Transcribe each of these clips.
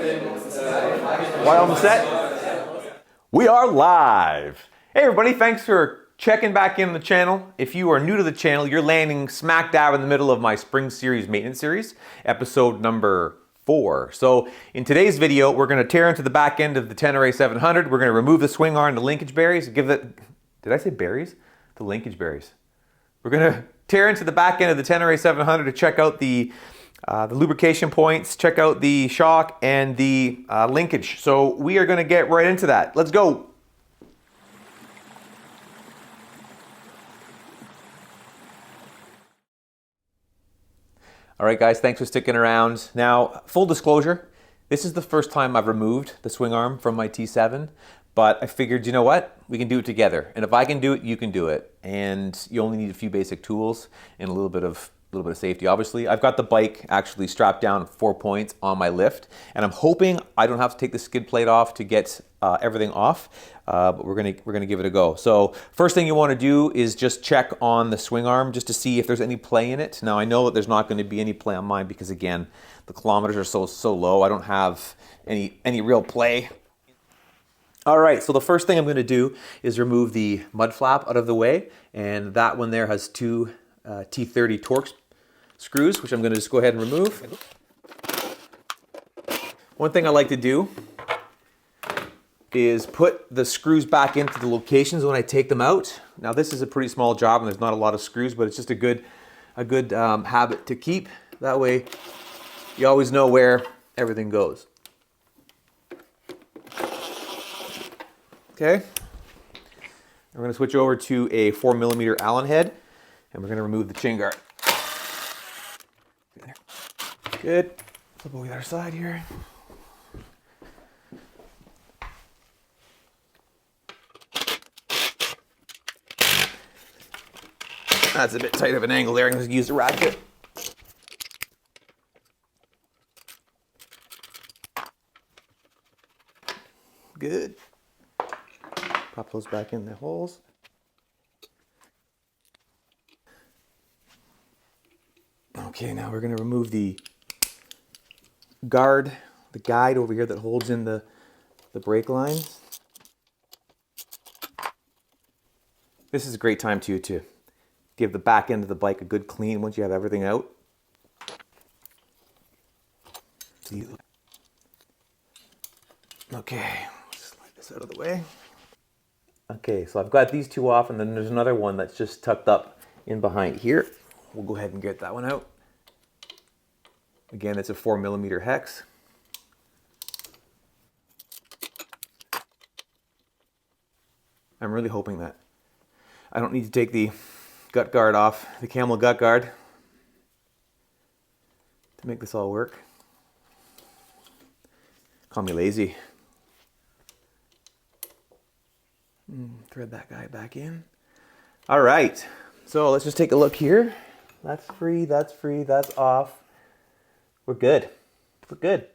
Why on the set? We are live. Hey everybody, thanks for checking back in the channel. If you are new to the channel, you're landing smack dab in the middle of my spring series maintenance series, episode number 4. So in today's video, we're going to tear into the back end of the Tenere 700. We're going to remove the swing arm, the linkage bearings, give it, did I say bearings? The linkage bearings. We're going to tear into the back end of the Tenere 700 to check out the lubrication points, check out the shock and the linkage. So we are going to get right into that. Let's go. All right, guys, thanks for sticking around. Now, full disclosure, this is the first time I've removed the swing arm from my T7, but I figured, you know what? We can do it together. And if I can do it, you can do it. And you only need a few basic tools and a little bit of safety, obviously. I've got the bike actually strapped down 4 points on my lift, and I'm hoping I don't have to take the skid plate off to get everything off, but we're gonna give it a go. So first thing you want to do is just check on the swing arm just to see if there's any play in it. Now I know that there's not going to be any play on mine because again, the kilometers are so low. I don't have any real play. All right, so the first thing I'm going to do is remove the mud flap out of the way, and that one there has two T30 Torx screws, which I'm going to just go ahead and remove. One thing I like to do is put the screws back into the locations when I take them out. Now this is a pretty small job and there's not a lot of screws, but it's just a good habit to keep. That way you always know where everything goes. Okay, we're going to switch over to a 4mm Allen head and we're going to remove the chain guard. Good. Flip over the other side here. That's a bit tight of an angle there. I'm going to use the ratchet. Good. Pop those back in the holes. Okay, now we're going to remove the guide over here that holds in the brake lines. This is a great time to give the back end of the bike a good clean once you have everything out. Okay, slide this out of the way. Okay, so I've got these two off, and then there's another one that's just tucked up in behind here. We'll go ahead and get that one out. Again, it's a 4mm hex. I'm really hoping that I don't need to take the gut guard off, the camel gut guard, to make this all work. Call me lazy. Thread that guy back in. All right, so let's just take a look here. That's free, that's off. We're good. We're good.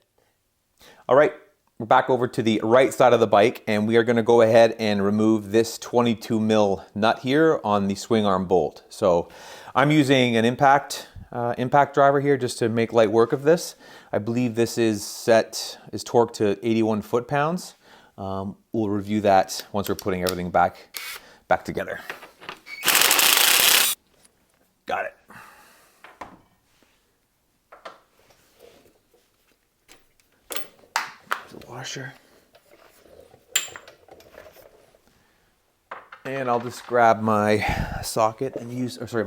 All right, we're back over to the right side of the bike, and we are going to go ahead and remove this 22mm nut here on the swing arm bolt. So I'm using an impact driver here just to make light work of this. I believe this is torqued to 81 foot-pounds. We'll review that once we're putting everything back together. Got it. Washer, and I'll just grab my socket and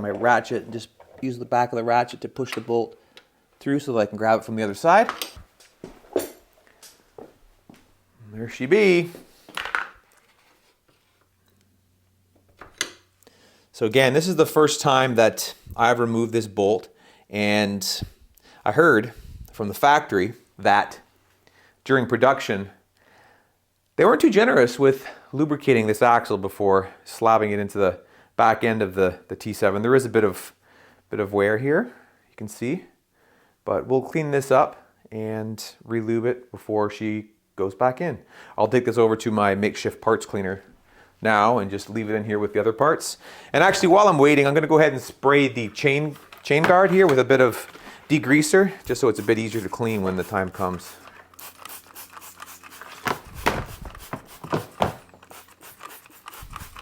my ratchet, and just use the back of the ratchet to push the bolt through so that I can grab it from the other side. And there she be. So again, this is the first time that I've removed this bolt, and I heard from the factory that during production, they weren't too generous with lubricating this axle before slapping it into the back end of the T7. There is a bit of wear here, you can see, but we'll clean this up and re-lube it before she goes back in. I'll take this over to my makeshift parts cleaner now and just leave it in here with the other parts. And actually, while I'm waiting, I'm going to go ahead and spray the chain guard here with a bit of degreaser, just so it's a bit easier to clean when the time comes.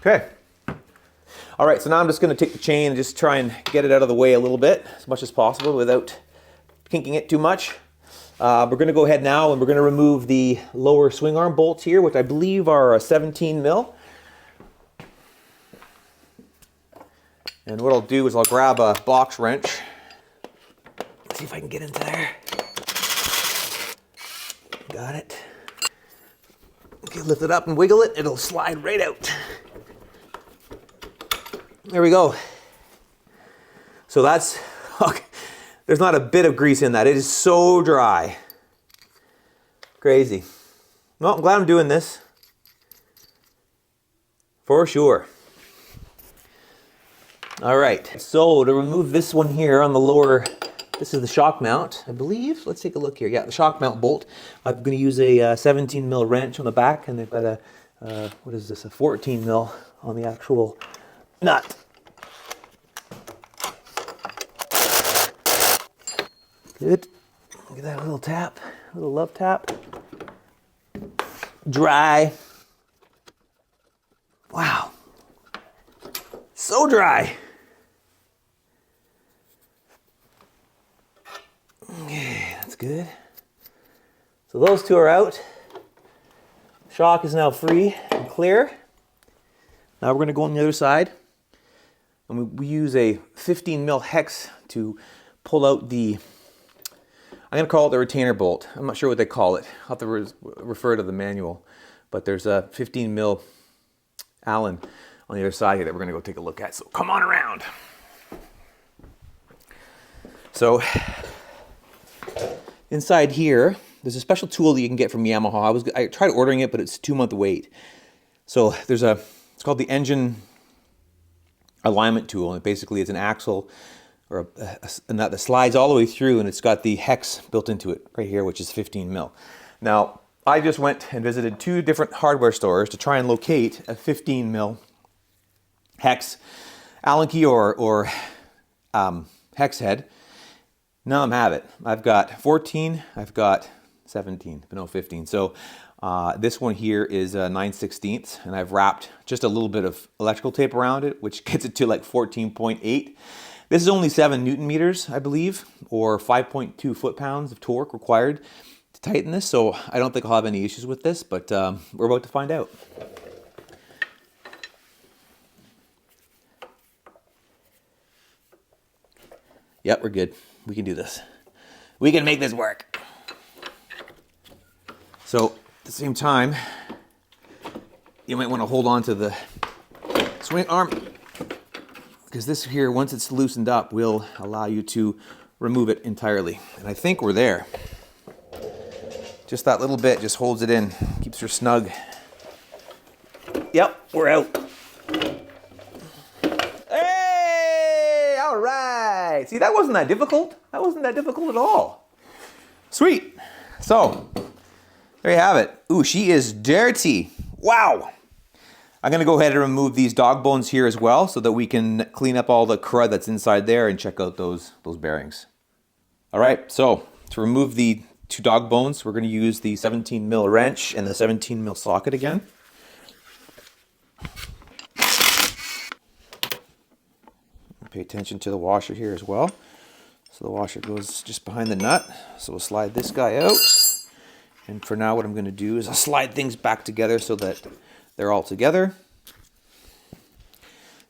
Okay. All right, so now I'm just going to take the chain and just try and get it out of the way a little bit, as much as possible without kinking it too much. We're going to go ahead now and we're going to remove the lower swing arm bolts here, which I believe are a 17 mil. And what I'll do is I'll grab a box wrench. Let's see if I can get into there. Got it. Okay, lift it up and wiggle it. It'll slide right out. There we go. So that's, okay, there's not a bit of grease in that. It is so dry. Crazy. Well, I'm glad I'm doing this. For sure. All right, so to remove this one here on the lower, this is the shock mount, I believe. Let's take a look here. Yeah, the shock mount bolt. I'm going to use a 17 mil wrench on the back, and they've got a, what is this, a 14 mil on the actual nut. Good. Look at that little tap, little love tap. Dry. Wow. So dry. Okay, that's good. So those two are out. Shock is now free and clear. Now we're going to go on the other side. And we use a 15 mil hex to pull out the, I'm going to call it the retainer bolt. I'm not sure what they call it. I'll have to refer to the manual. But there's a 15 mil Allen on the other side here that we're going to go take a look at. So come on around. So inside here, there's a special tool that you can get from Yamaha. I tried ordering it, but it's 2-month wait. So there's it's called the engine alignment tool, and basically it's an axle or a nut that slides all the way through, and it's got the hex built into it right here, which is 15 mil. Now, I just went and visited 2 different hardware stores to try and locate a 15 mil hex Allen key or hex head. None of them have it. I've got 14, I've got 17, but no 15. So this one here is 9/16, and I've wrapped just a little bit of electrical tape around it, which gets it to like 14.8. This is only 7 Newton meters, I believe, or 5.2 foot-pounds of torque required to tighten this. So I don't think I'll have any issues with this, but we're about to find out. Yep, we're good. We can do this. We can make this work. So at the same time, you might want to hold on to the swing arm, because this here, once it's loosened up, will allow you to remove it entirely. And I think we're there. Just that little bit just holds it in, keeps her snug. Yep, we're out. Hey, all right. See, that wasn't that difficult. That wasn't that difficult at all. Sweet. So, there you have it. Ooh, she is dirty. Wow. I'm going to go ahead and remove these dog bones here as well so that we can clean up all the crud that's inside there and check out those bearings. All right, so to remove the 2 dog bones, we're going to use the 17 mil wrench and the 17 mil socket again. Pay attention to the washer here as well. So the washer goes just behind the nut. So we'll slide this guy out. And for now, what I'm going to do is I'll slide things back together so that they're all together.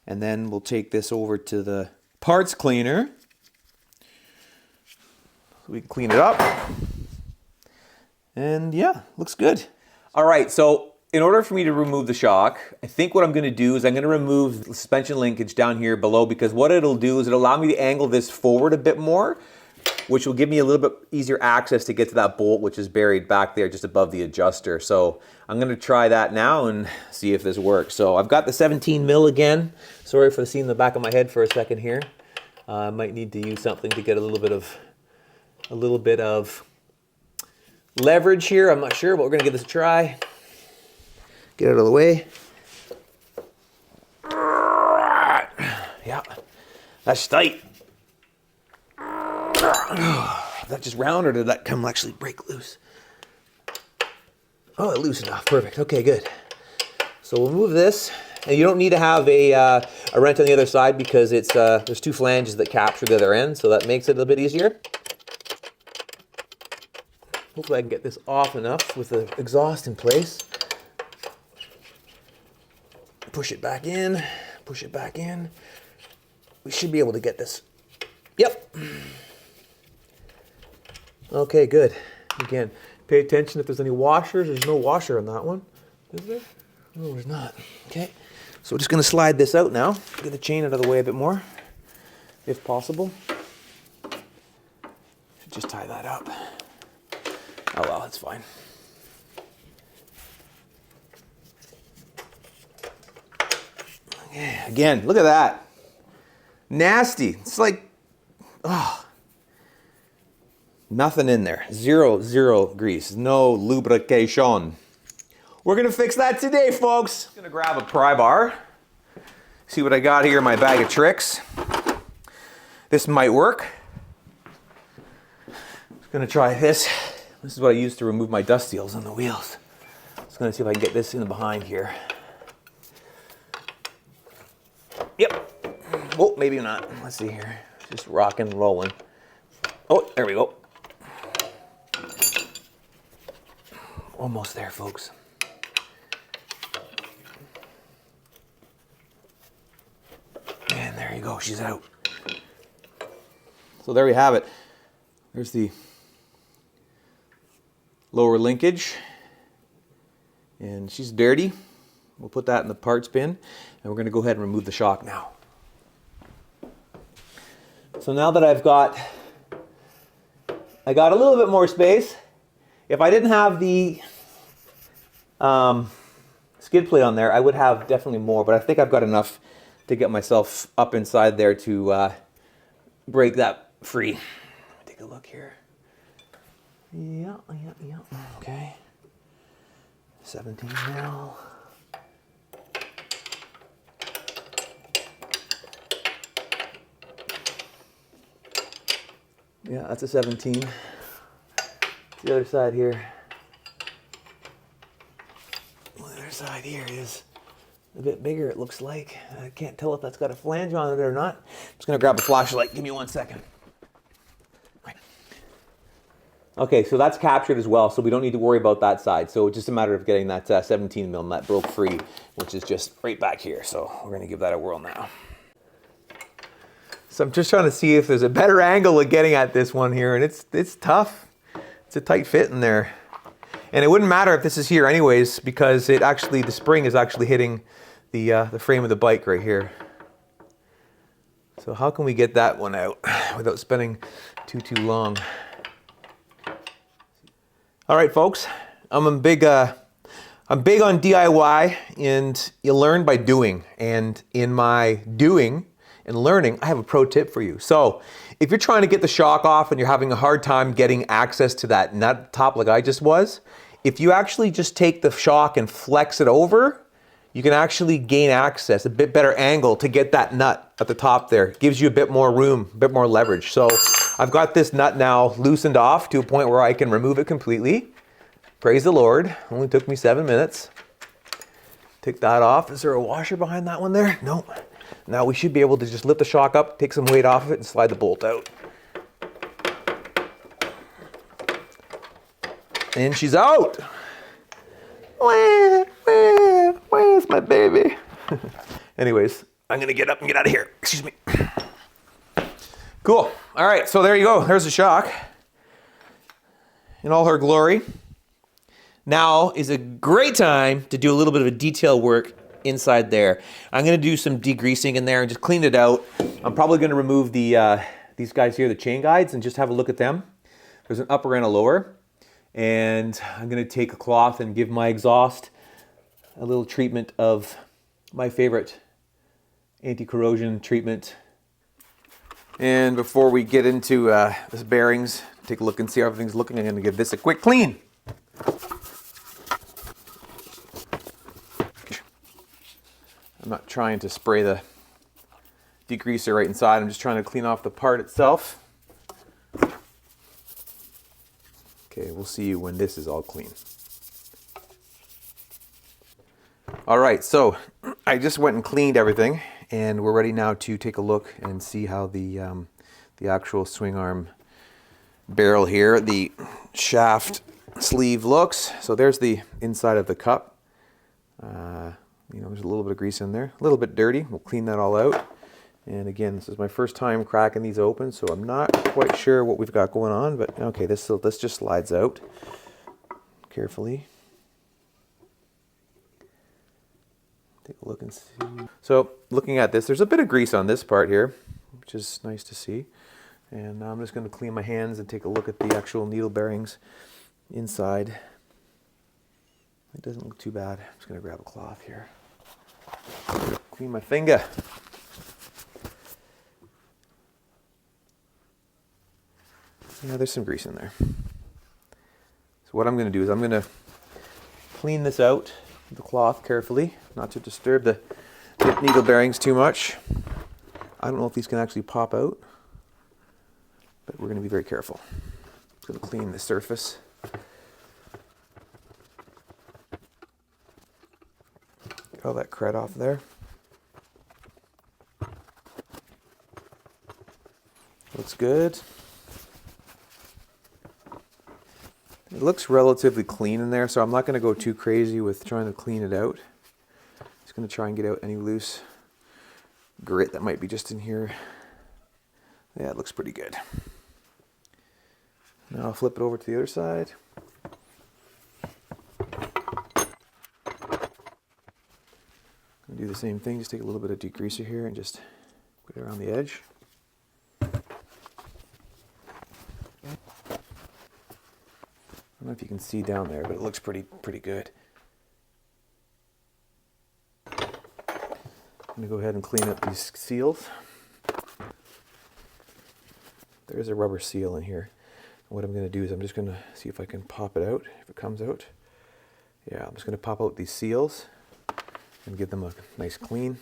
And then we'll take this over to the parts cleaner. So we can clean it up. And yeah, looks good. All right, so in order for me to remove the shock, I think what I'm going to do is I'm going to remove the suspension linkage down here below, because what it'll do is it'll allow me to angle this forward a bit more, which will give me a little bit easier access to get to that bolt, which is buried back there just above the adjuster. So I'm going to try that now and see if this works. So I've got the 17 mil again. Sorry for seeing the back of my head for a second here. I might need to use something to get a little bit of leverage here. I'm not sure, but we're going to give this a try. Get it out of the way. Yeah, that's tight. That just round, or did that come actually break loose? Oh, it loosened off. Perfect. Okay, good. So we'll move this. And you don't need to have a wrench on the other side because it's there's two flanges that capture the other end, so that makes it a little bit easier. Hopefully I can get this off enough with the exhaust in place. Push it back in, push it back in. We should be able to get this. Yep. Okay, good. Again, pay attention if there's any washers. There's no washer on that one, is there? No, there's not. Okay. So we're just going to slide this out now. Get the chain out of the way a bit more, if possible. Should just tie that up. Oh well, that's fine. Okay, again, look at that. Nasty. It's like, oh, nothing in there. Zero grease. No lubrication. We're going to fix that today, folks. I'm going to grab a pry bar. See what I got here in my bag of tricks. This might work. I'm going to try this. This is what I use to remove my dust seals on the wheels. Just going to see if I can get this in the behind here. Yep. Oh, maybe not. Let's see here. Just rocking, rolling. Oh, there we go. Almost there, folks. And there you go. She's out. So there we have it. There's the lower linkage, and she's dirty. We'll put that in the parts bin, and we're going to go ahead and remove the shock now. So now that I got a little bit more space. If I didn't have the skid plate on there, I would have definitely more, but I think I've got enough to get myself up inside there to break that free. Take a look here. Yeah. Okay. 17 mil. Yeah, that's a 17. The other side here. Well, the other side here is a bit bigger, it looks like. I can't tell if that's got a flange on it or not. I'm just gonna grab a flashlight. Give me 1 second. Okay, so that's captured as well, so we don't need to worry about that side. So it's just a matter of getting that 17 mil nut broke free, which is just right back here. So we're gonna give that a whirl now. So I'm just trying to see if there's a better angle of getting at this one here, and it's tough. It's a tight fit in there. And it wouldn't matter if this is here anyways, because the spring is actually hitting the frame of the bike right here. So how can we get that one out without spending too long? All right, folks, I'm big on DIY, and you learn by doing. And in my doing and learning, I have a pro tip for you. So if you're trying to get the shock off and you're having a hard time getting access to that nut top like I just was, if you actually just take the shock and flex it over, you can actually gain access, a bit better angle to get that nut at the top there. Gives you a bit more room, a bit more leverage. So I've got this nut now loosened off to a point where I can remove it completely. Praise the Lord. Only took me 7 minutes. Take that off. Is there a washer behind that one there? No. Now we should be able to just lift the shock up, take some weight off of it, and slide the bolt out. And she's out. Where's my baby? Anyways, I'm gonna get up and get out of here. Excuse me. Cool. All right, so there you go. There's the shock in all her glory. Now is a great time to do a little bit of a detail work inside there. I'm gonna do some degreasing in there and just clean it out. I'm probably gonna remove these guys here, the chain guides, and just have a look at them. There's an upper and a lower. And I'm gonna take a cloth and give my exhaust a little treatment of my favorite anti-corrosion treatment. And before we get into this bearings, take a look and see how everything's looking, I'm gonna give this a quick clean. I'm not trying to spray the degreaser right inside, I'm just trying to clean off the part itself. Okay, we'll see you when this is all clean. All right, so I just went and cleaned everything, and we're ready now to take a look and see how the actual swing arm barrel here, the shaft sleeve looks. So there's the inside of the cup. You know, there's a little bit of grease in there, a little bit dirty. We'll clean that all out. And again, this is my first time cracking these open, so I'm not quite sure what we've got going on, but okay, this just slides out carefully. Take a look and see. So looking at this, there's a bit of grease on this part here, which is nice to see. And now I'm just going to clean my hands and take a look at the actual needle bearings inside. It doesn't look too bad. I'm just going to grab a cloth here. Clean my finger. Yeah, there's some grease in there. So what I'm going to do is I'm going to clean this out with the cloth carefully, not to disturb the needle bearings too much. I don't know if these can actually pop out, but we're going to be very careful. Just going to clean the surface. Get all that crud off there. Looks good. It looks relatively clean in there, so I'm not going to go too crazy with trying to clean it out. Just going to try and get out any loose grit that might be just in here. Yeah, it looks pretty good. Now I'll flip it over to the other side. Do the same thing, just take a little bit of degreaser here and just put it around the edge. I don't know if you can see down there, but it looks pretty good. I'm going to go ahead and clean up these seals. There's a rubber seal in here. What I'm going to do is I'm just going to see if I can pop it out, if it comes out. Yeah, I'm just going to pop out these seals and give them a nice clean.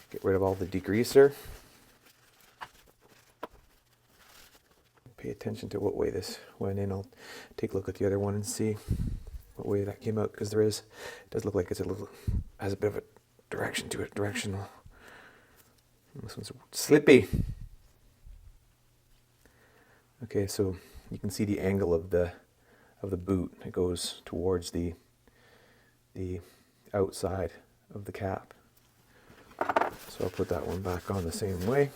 Get rid of all the degreaser. Pay attention to what way this went in. I'll take a look at the other one and see what way that came out, because it does look like it's has a bit of a direction to it, directional. This one's slippy. Okay, so you can see the angle of the boot. It goes towards the outside of the cap. So I'll put that one back on the same way.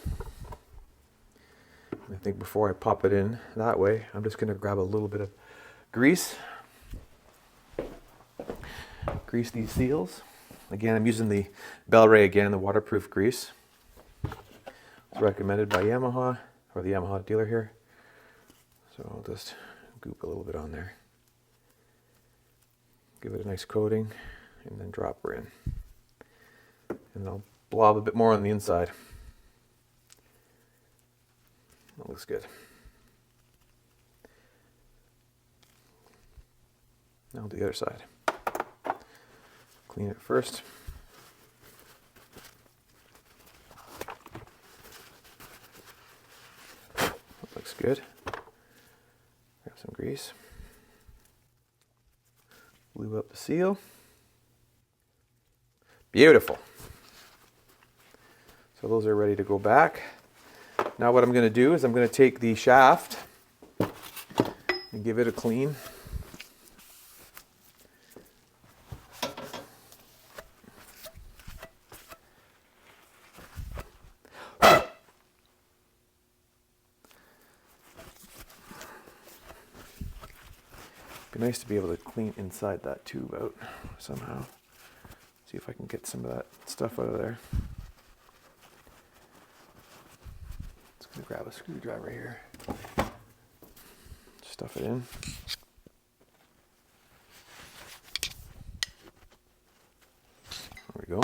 I think before I pop it in that way, I'm just going to grab a little bit of grease. Grease these seals. Again, I'm using the Bel-Ray again, the waterproof grease. It's recommended by Yamaha, or the Yamaha dealer here. So I'll just goop a little bit on there. Give it a nice coating, and then drop her in. And I'll blob a bit more on the inside. That looks good. Now the other side. Clean it first. That looks good. Grab some grease. Lube up the seal. Beautiful. So those are ready to go back. Now what I'm going to do is I'm going to take the shaft and give it a clean. Be nice to be able to clean inside that tube out somehow. See if I can get some of that stuff out of there. Just gonna grab a screwdriver here. Stuff it in. There we go.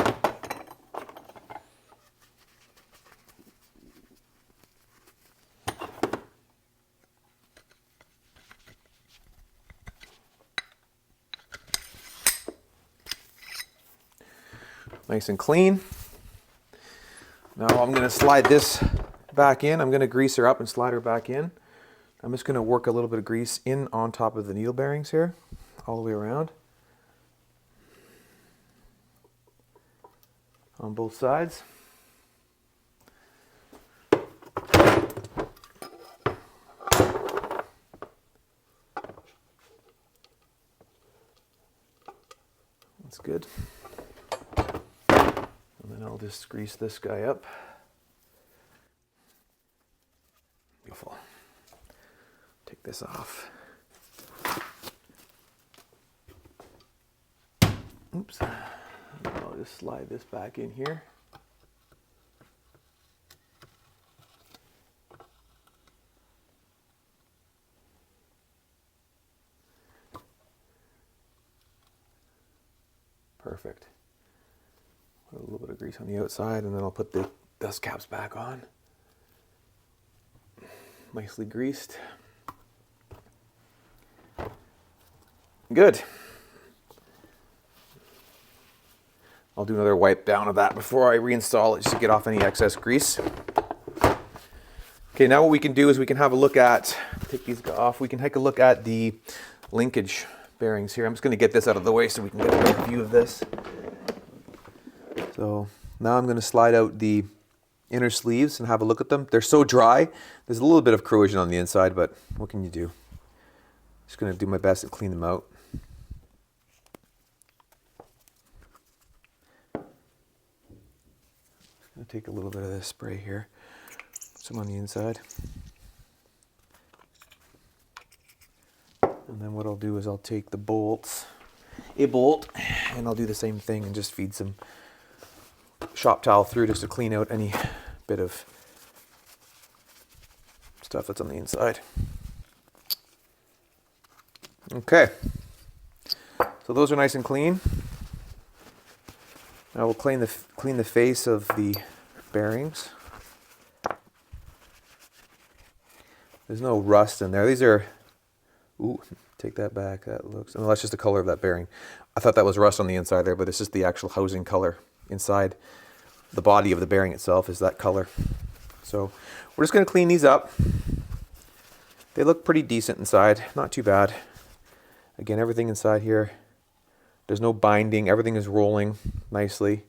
Nice and clean. Now I'm going to slide this back in. I'm going to grease her up and slide her back in. I'm just going to work a little bit of grease in on top of the needle bearings here, all the way around. on both sides. That's good. And then I'll just grease this guy up. Beautiful. Take this off. Oops. I'll just slide this back in here. Perfect. Put a little bit of grease on the outside, and then I'll put the dust caps back on. Nicely greased. Good. I'll do another wipe down of that before I reinstall it, just to get off any excess grease. Okay, now what we can do is we can have a look at, take these off, we can take a look at the linkage bearings here. I'm just going to get this out of the way so we can get a better view of this. So now I'm going to slide out the inner sleeves and have a look at them. They're so dry. There's a little bit of corrosion on the inside, but what can you do? Just going to do my best to clean them out. I'm going to take a little bit of this spray here, put some on the inside. And then what I'll do is I'll take the bolts, a bolt, and I'll do the same thing and just feed some shop towel through just to clean out any bit of stuff that's on the inside. Okay, so those are nice and clean. Now we'll clean the face of the bearings. There's no rust in there. These are, ooh, take that back. That looks, oh, that's just the color of that bearing. I thought that was rust on the inside there, but it's just the actual housing color inside. The body of the bearing itself is that color. So we're just going to clean these up. They look pretty decent inside, not too bad. Again, everything inside here, there's no binding, everything is rolling nicely.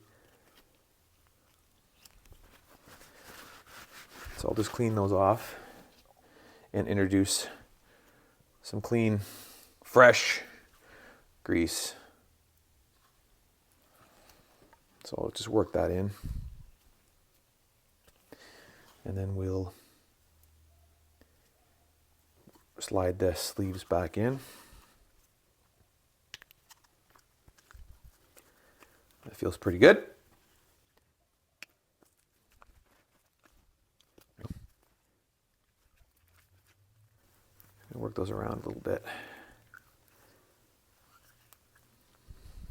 So I'll just clean those off and introduce some clean, fresh grease. So I'll just work that in. And then we'll slide the sleeves back in. That feels pretty good. Work those around a little bit.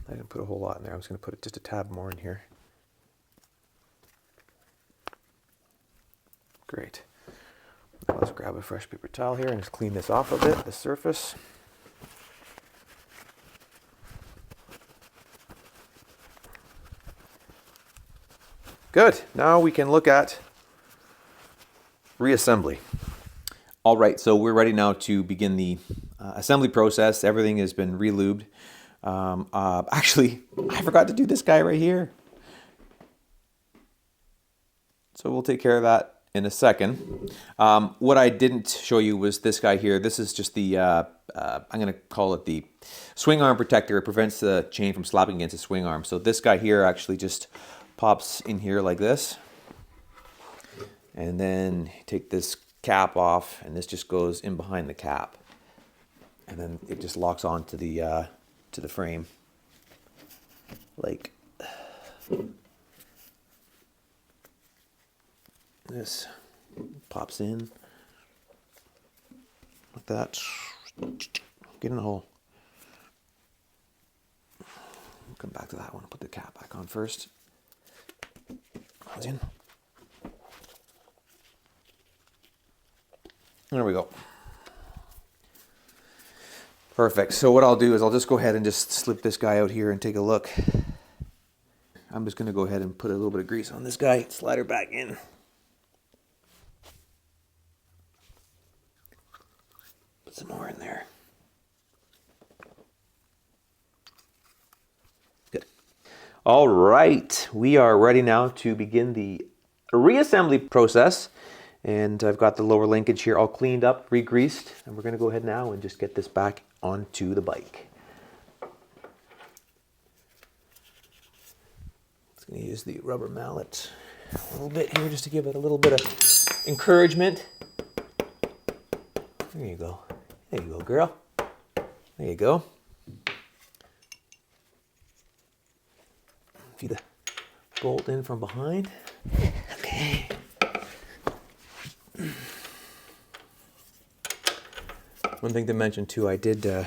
I didn't put a whole lot in there. I'm just going to put just a tad more in here. Great. Now let's grab a fresh paper towel here and just clean this off a bit, the surface. Good. Now we can look at reassembly. All right, so we're ready now to begin the assembly process. Everything has been re-lubed. Actually, I forgot to do this guy right here. So we'll take care of that in a second. What I didn't show you was this guy here. This is just the, I'm going to call it the swing arm protector. It prevents the chain from slapping against the swing arm. So this guy here actually just pops in here like this. And then take this cap off, and this just goes in behind the cap, and then it just locks on to the frame like this. Pops in like that. Get in the hole. Come back to that one. Put the cap back on first. Goes in. There we go. Perfect. So what I'll do is I'll just go ahead and just slip this guy out here and take a look. I'm just going to go ahead and put a little bit of grease on this guy, slide her back in. Put some more in there. Good. All right, we are ready now to begin the reassembly process. And I've got the lower linkage here all cleaned up, re-greased, and we're gonna go ahead now and just get this back onto the bike. Just gonna use the rubber mallet a little bit here just to give it a little bit of encouragement. There you go. There you go, girl. There you go. Feed the bolt in from behind. Okay. One thing to mention too, I did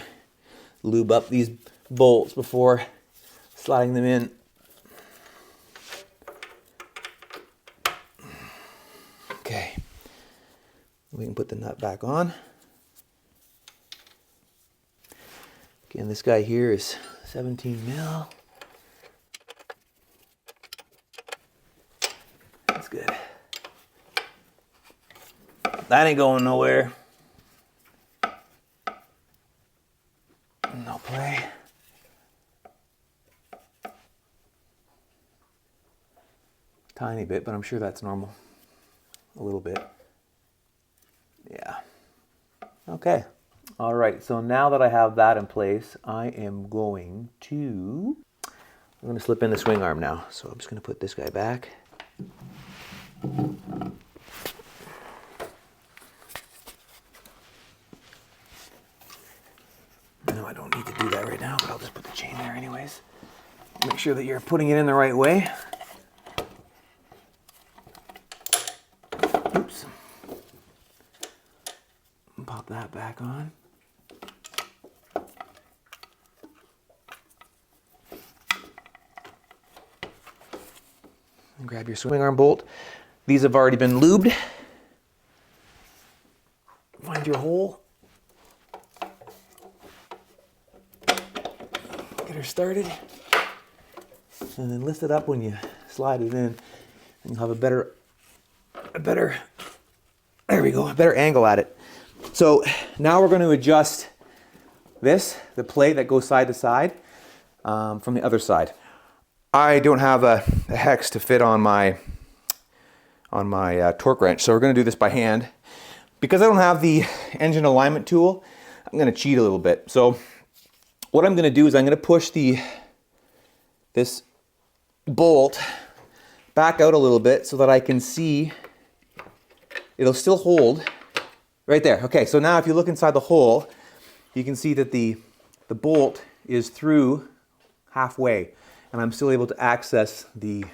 lube up these bolts before sliding them in. Okay. We can put the nut back on. Again, this guy here is 17 mil. That's good. That ain't going nowhere. No play. Tiny bit, but I'm sure that's normal. A little bit. Yeah. Okay. All right, so now that I have that in place, I am going to slip in the swing arm now. So I'm just going to put this guy back. No, I don't need to do that right now, but I'll just put the chain there anyways. Make sure that you're putting it in the right way. Oops. Pop that back on. And grab your swing arm bolt. These have already been lubed. Find your hole. Get her started. And then lift it up when you slide it in. And you'll have a better, there we go, a better angle at it. So now we're going to adjust this, the plate that goes side to side, from the other side. I don't have a hex to fit on my torque wrench, so we're going to do this by hand. Because I don't have the engine alignment tool, I'm going to cheat a little bit. So what I'm going to do is I'm going to push this bolt back out a little bit so that I can see it'll still hold right there. Okay, so now if you look inside the hole, you can see that the bolt is through halfway, and I'm still able to access the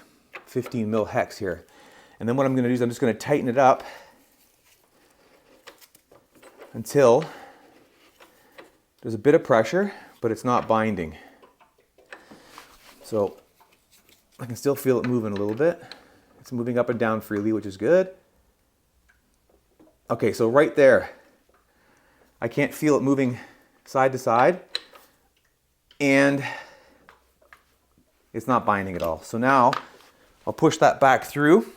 15 mil hex here. And then what I'm going to do is I'm just going to tighten it up until there's a bit of pressure, but it's not binding. So I can still feel it moving a little bit. It's moving up and down freely, which is good. Okay, so right there, I can't feel it moving side to side, and it's not binding at all. So now I'll push that back through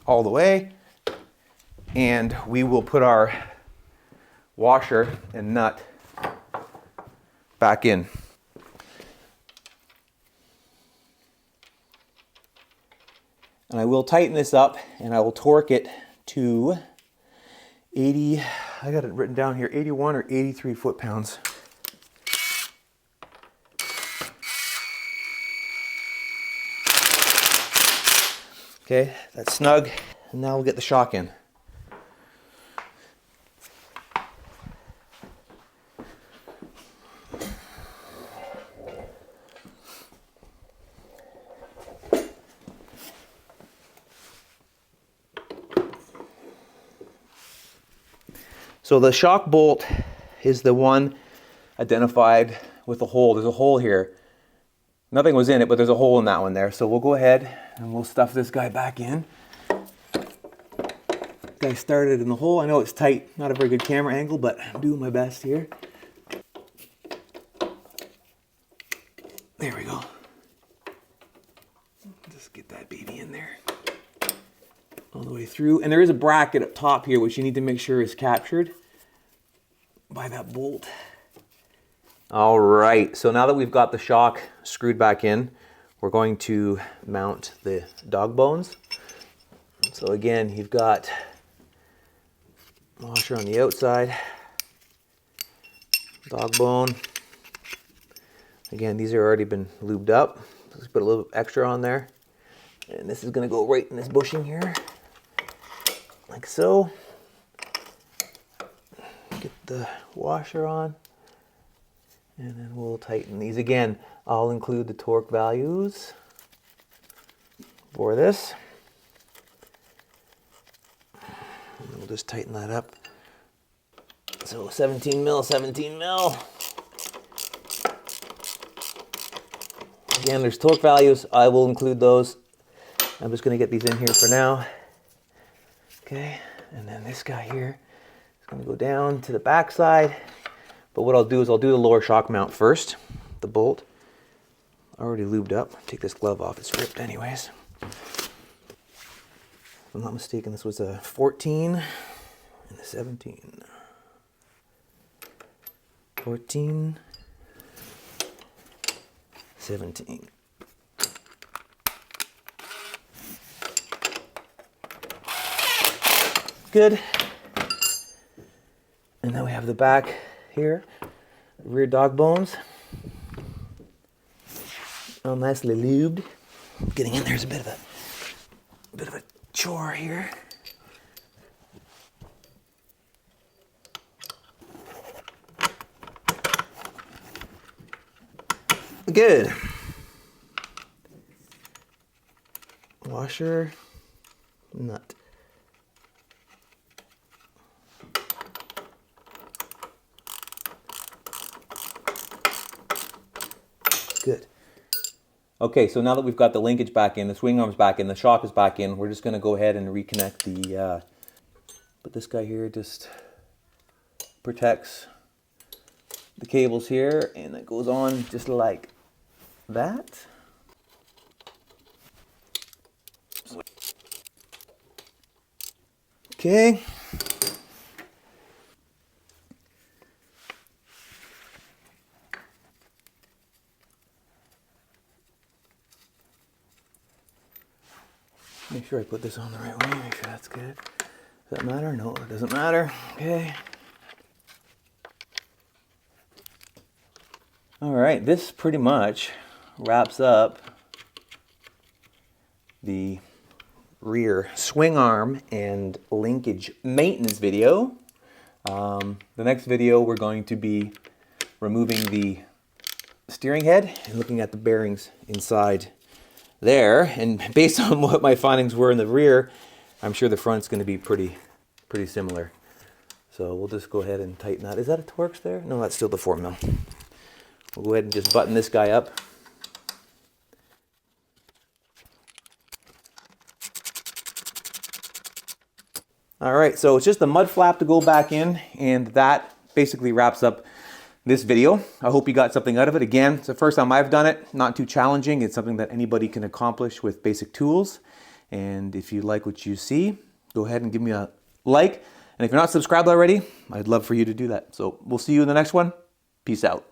all the way, and we will put our washer and nut back in. And I will tighten this up, and I will torque it to 80, I got it written down here, 81 or 83 foot-pounds. Okay, that's snug, and now we'll get the shock in. So the shock bolt is the one identified with a hole. There's a hole here. Nothing was in it, but there's a hole in that one there. So we'll go ahead and we'll stuff this guy back in. Guy started in the hole. I know it's tight, not a very good camera angle, but I'm doing my best here. There we go. Just get that baby in there. All the way through. And there is a bracket up top here, which you need to make sure is captured by that bolt. All right, so now that we've got the shock screwed back in, we're going to mount the dog bones. So again, you've got washer on the outside, dog bone. Again, these are already been lubed up. Let's put a little extra on there. And this is gonna go right in this bushing here, like so. Get the washer on, and then we'll tighten these. Again, I'll include the torque values for this. And we'll just tighten that up. So 17 mil, 17 mil. Again, there's torque values. I will include those. I'm just going to get these in here for now. Okay, and then this guy here is going to go down to the back side. But what I'll do is I'll do the lower shock mount first, the bolt. Already lubed up. Take this glove off, it's ripped anyways. If I'm not mistaken, this was a 14 and a 17. 14, 17. Good. And then we have the back here, rear dog bones. All nicely lubed. Getting in there's a bit of a chore here. Good. Washer, nut. Good. Okay, so now that we've got the linkage back in, the swing arm's back in, the shock is back in, we're just going to go ahead and reconnect the, but this guy here just protects the cables here, and it goes on just like that. Okay. Make sure I put this on the right way, make sure that's good. Does that matter? No, it doesn't matter. Okay. All right, this pretty much wraps up the rear swing arm and linkage maintenance video. The next video we're going to be removing the steering head and looking at the bearings inside there, and based on what my findings were in the rear, I'm sure the front's going to be pretty similar. So we'll just go ahead and tighten that. Is that a Torx there? No, that's still the 4 mil. We'll go ahead and just button this guy up. All right, so it's just the mud flap to go back in, and that basically wraps up this video. I hope you got something out of it. Again, it's the first time I've done it, not too challenging. It's something that anybody can accomplish with basic tools. And if you like what you see, go ahead and give me a like. And if you're not subscribed already, I'd love for you to do that. So we'll see you in the next one. Peace out.